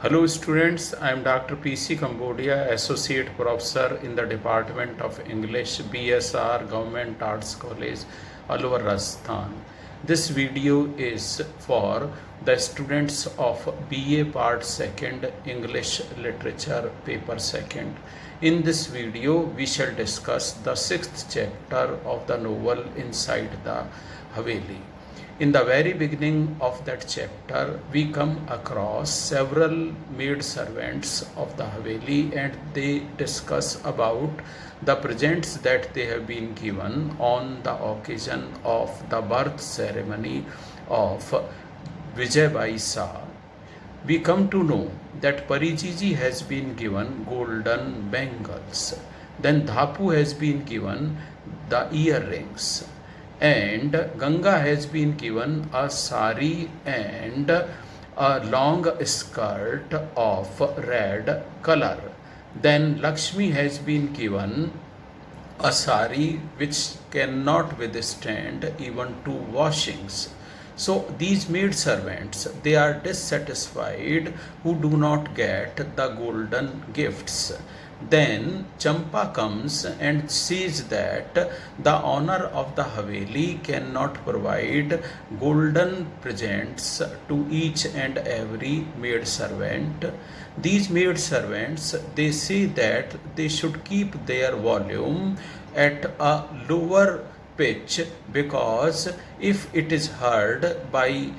Hello students, I am Dr. PC Cambodia, Associate Professor in the Department of English, BSR, Government Arts College, Alwar, Rajasthan. This video is for the students of BA Part 2nd English Literature Paper 2nd. In this video, we shall discuss the 6th chapter of the novel Inside the Haveli. In the very beginning of that chapter, we come across several maid servants of the Haveli and they discuss about the presents that they have been given on the occasion of the birth ceremony of Vijaybai Shah. We come to know that Parijiji has been given golden bangles. Then Dhapu has been given the earrings, and Ganga has been given a sari and a long skirt of red color. Then Lakshmi has been given a sari which cannot withstand even 2 washings. So these maid servants, they are dissatisfied who do not get the golden gifts. Then Champa comes and says that the owner of the Haveli cannot provide golden presents to each and every maid servant. These maid servants, they say that they should keep their volume at a lower pitch, because if it is heard by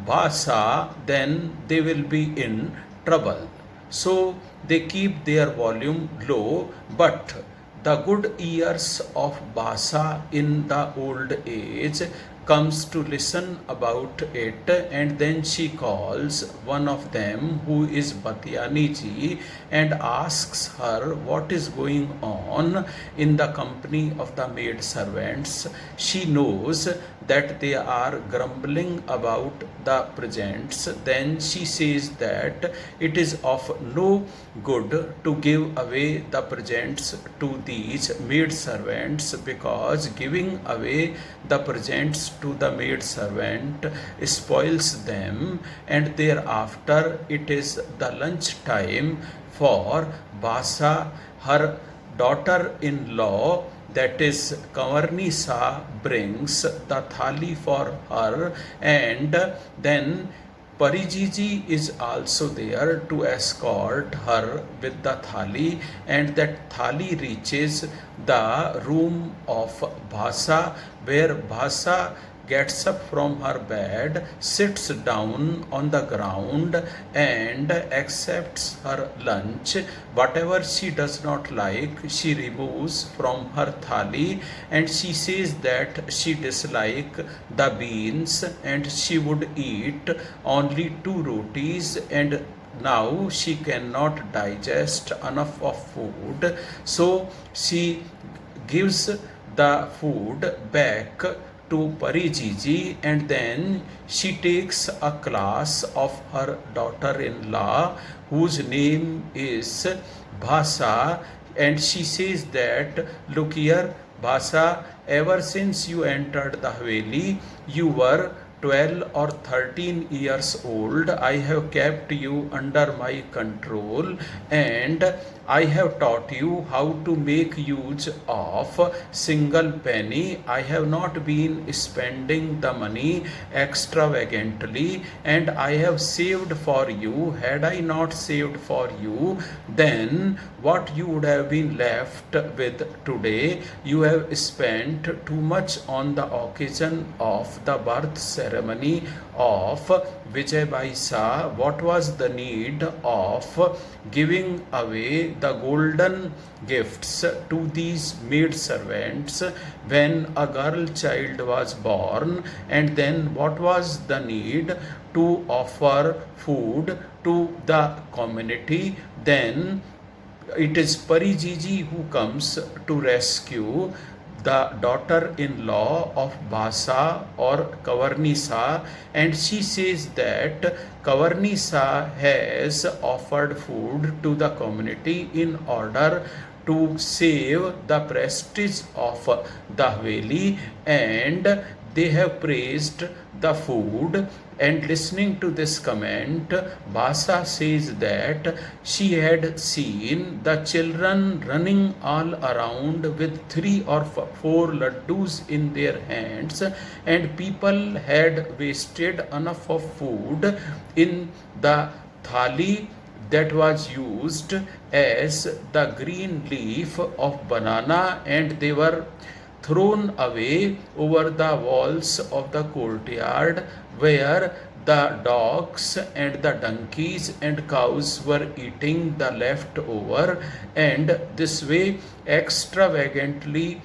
Basa, then they will be in trouble. So they keep their volume low, but the good ears of Basa in the old age comes to listen about it, and then she calls one of them, who is Batiani ji, and asks her what is going on in the company of the maid servants. She knows that they are grumbling about the presents. Then she says that it is of no good to give away the presents to these maid servants, because giving away the presents to the maid servant spoils them, and thereafter it is the lunch time for Basa. Her daughter-in-law, that is Kavarni Shah, brings the thali for her, and then Parijiji is also there to escort her with the thali, and that thali reaches the room of Bhasa, where Bhasa gets up from her bed, sits down on the ground and accepts her lunch. Whatever she does not like, she removes from her thali, and she says that she dislikes the beans and she would eat only 2 rotis, and now she cannot digest enough of food. So she gives the food back to Parijiji, and then she takes a class of her daughter-in-law, whose name is Bhasa, and she says that, look here, Bhasa, ever since you entered the Haveli, you were 12 or 13 years old. I have kept you under my control, and I have taught you how to make use of single penny. I have not been spending the money extravagantly, and I have saved for you. Had I not saved for you, then what you would have been left with today? You have spent too much on the occasion of the birth ceremony of Vijaybai Shah. What was the need of giving away the golden gifts to these maid servants when a girl child was born? And then what was the need to offer food to the community? Then it is Parijiji who comes to rescue the daughter-in-law of Bhasa or Kavarni Shah, and she says that Kavarni Shah has offered food to the community in order to save the prestige of the Haveli, and they have praised the food. And listening to this comment, Basa says that she had seen the children running all around with 3 or 4 laddus in their hands, and people had wasted enough of food in the thali that was used as the green leaf of banana, and they were thrown away over the walls of the courtyard where the dogs and the donkeys and cows were eating the leftover. And this way extravagantly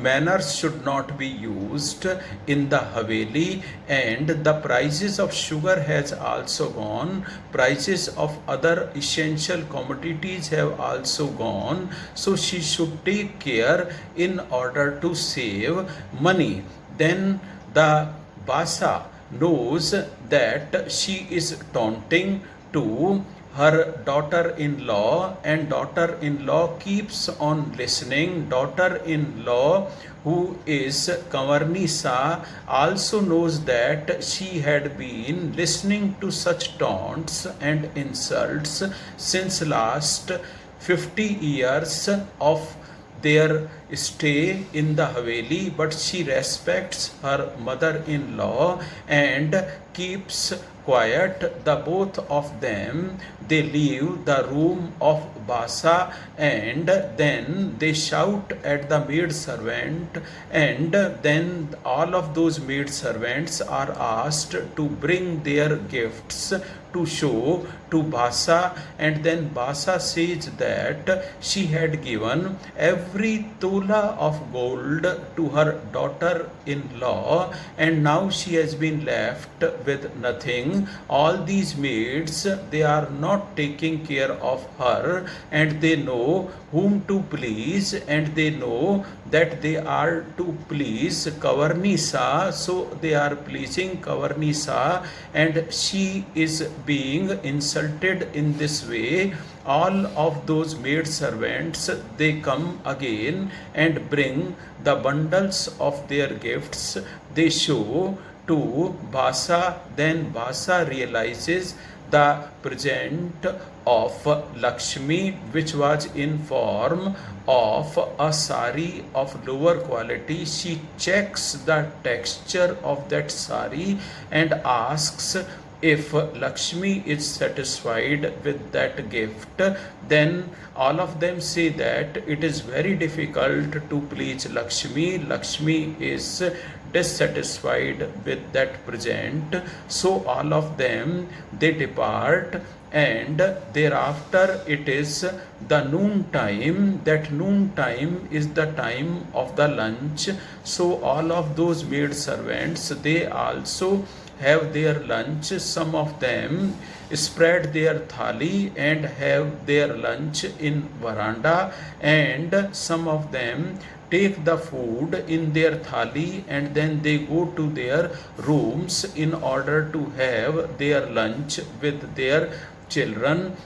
manners should not be used in the Haveli. And the prices of sugar has also gone, prices of other essential commodities have also gone, so she should take care in order to save money. Then the Basa knows that she is taunting to her daughter-in-law, and daughter-in-law keeps on listening. Daughter-in-law, who is Kavarnisa, also knows that she had been listening to such taunts and insults since last 50 years of their stay in the Haveli, but she respects her mother-in-law and keeps quiet. The both of them, they leave the room of Basa, and then they shout at the maid servant, and then all of those maid servants are asked to bring their gifts to show to Basa. And then Basa says that she had given every tola of gold to her daughter-in-law, and now she has been left with nothing. All these maids, they are not taking care of her, and they know whom to please, and they know that they are to please Kavarnisa, so they are pleasing Kavarnisa, and she is being insulted in this way. All of those maid servants, they come again and bring the bundles of their gifts. They show to Basa. Then Basa realizes the present of Lakshmi, which was in form of a sari of lower quality. She checks the texture of that sari and asks if Lakshmi is satisfied with that gift. Then all of them say that it is very difficult to please Lakshmi. Lakshmi is dissatisfied with that present. So all of them, they depart, and thereafter it is the noon time. That noon time is the time of the lunch. So all of those maid servants, they also have their lunch. Some of them spread their thali and have their lunch in veranda, and some of them take the food in their thali and then they go to their rooms in order to have their lunch with their children.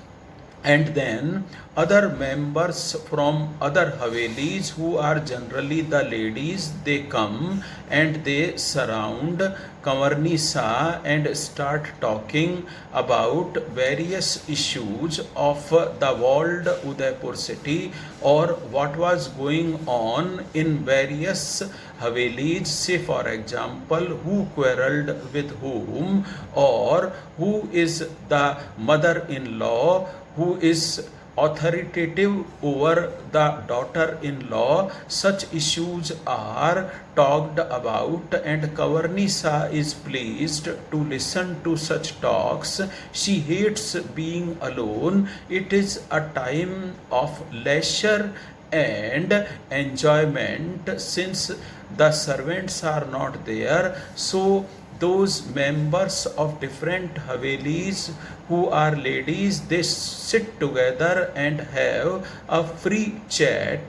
And then other members from other Havelis, who are generally the ladies, they come and they surround Kavarnisa and start talking about various issues of the walled Udaipur city, or what was going on in various Havelis. Say for example, who quarreled with whom, or who is the mother-in-law who is authoritative over the daughter-in-law. Such issues are talked about, and Kavarnisa is pleased to listen to such talks. She hates being alone. It is a time of leisure and enjoyment, since the servants are not there. So those members of different Havelis who are ladies, they sit together and have a free chat.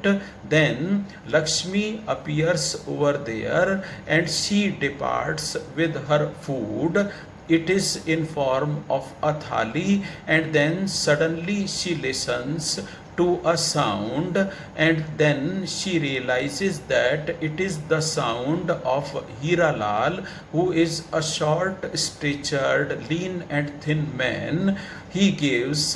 Then Lakshmi appears over there and she departs with her food, it is in form of a thali, and then suddenly she listens to a sound, and then she realizes that it is the sound of Hiralal, who is a short statured, lean and thin man. He gives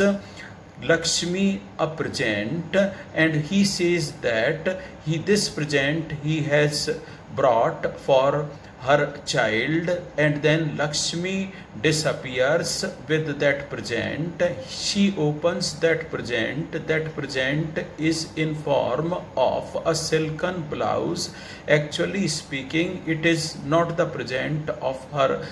Lakshmi a present, and he says that this present he has brought for her child, and then Lakshmi disappears with that present. She opens that present is in form of a silken blouse. Actually speaking, it is not the present of her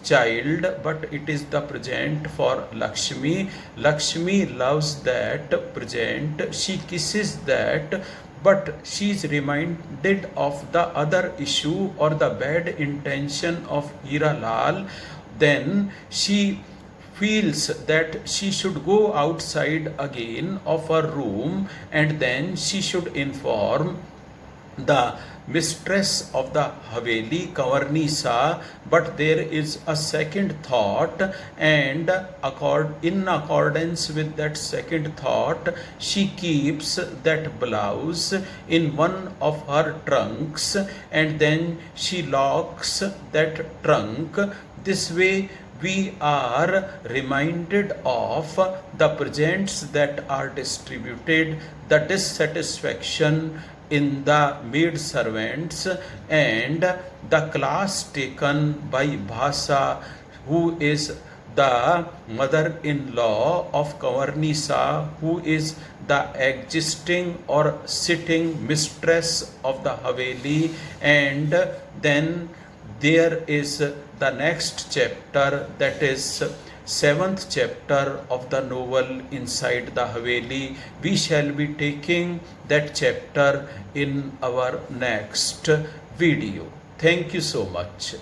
child, but it is the present for Lakshmi. Lakshmi loves that present, she kisses that, but she is reminded of the other issue or the bad intention of Hiralal. Then she feels that she should go outside again of her room, and then she should inform the mistress of the Haveli, Kavarnisa, but there is a second thought, and in accordance with that second thought, she keeps that blouse in one of her trunks, and then she locks that trunk. This way we are reminded of the presents that are distributed, the dissatisfaction in the maid servants, and the class taken by Bhasa, who is the mother-in-law of Kavarnisa, who is the existing or sitting mistress of the Haveli. And then there is the next chapter, that is 7th chapter of the novel Inside the Haveli. We shall be taking that chapter in our next video. Thank you so much.